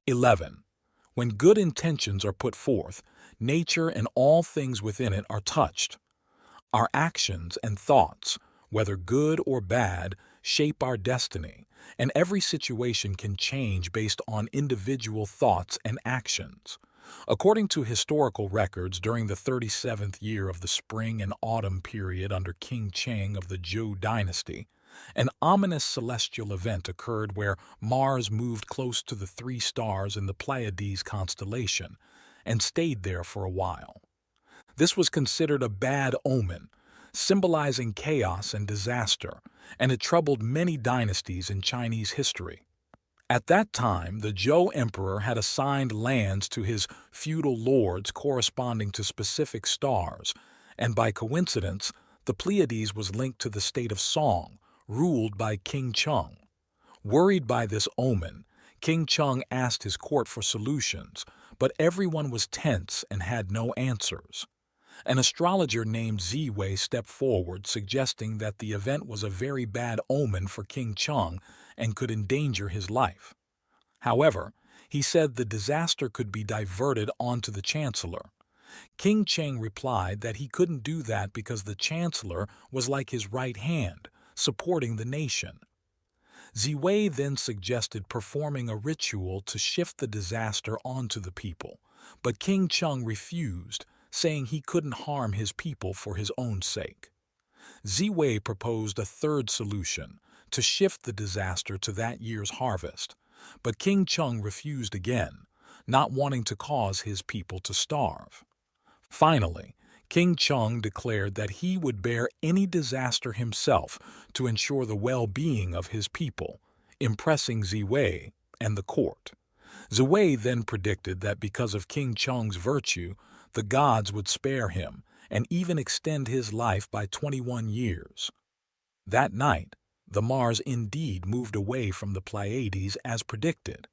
11. When good intentions are put forth, nature and all things within it are touched. Our actions and thoughts, whether good or bad, shape our destiny, and every situation can change based on individual thoughts and actions. According to historical records, during the 37th year of the spring and autumn period under King Chong of the Zhou Dynasty, an ominous celestial event occurred where Mars moved close to the three stars in the Pleiades constellation and stayed there for a while. This was considered a bad omen, symbolizing chaos and disaster, and it troubled many dynasties in Chinese history. At that time, the Zhou emperor had assigned lands to his feudal lords corresponding to specific stars, and by coincidence, the Pleiades was linked to the state of Song, ruled by King Chong. Worried by this omen, King Chong asked his court for solutions, but everyone was tense and had no answers. An astrologer named Ziwei stepped forward, suggesting that the event was a very bad omen for King Chong and could endanger his life. However, he said the disaster could be diverted onto the chancellor. King Chong replied that he couldn't do that because the chancellor was like his right hand, supporting the nation. Ziwei then suggested performing a ritual to shift the disaster onto the people, but King Chong refused, saying he couldn't harm his people for his own sake. Ziwei proposed a third solution, to shift the disaster to that year's harvest, but King Chong refused again, not wanting to cause his people to starve. Finally, King Chong declared that he would bear any disaster himself to ensure the well-being of his people, impressing Ziwei and the court. Ziwei then predicted that because of King Chong's virtue, the gods would spare him and even extend his life by 21 years. That night, the Mars indeed moved away from the Pleiades as predicted.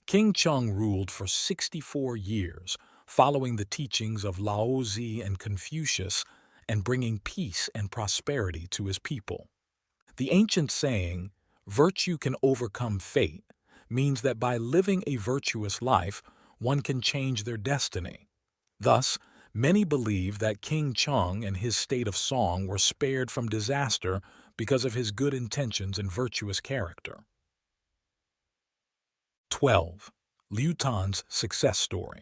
King Chong ruled for 64 years, following the teachings of Lao Tzu and Confucius and bringing peace and prosperity to his people. The ancient saying, "Virtue can overcome fate," means that by living a virtuous life, one can change their destiny. Thus, many believe that King Chong and his state of Song were spared from disaster because of his good intentions and virtuous character. 12. Liu Tan's success story.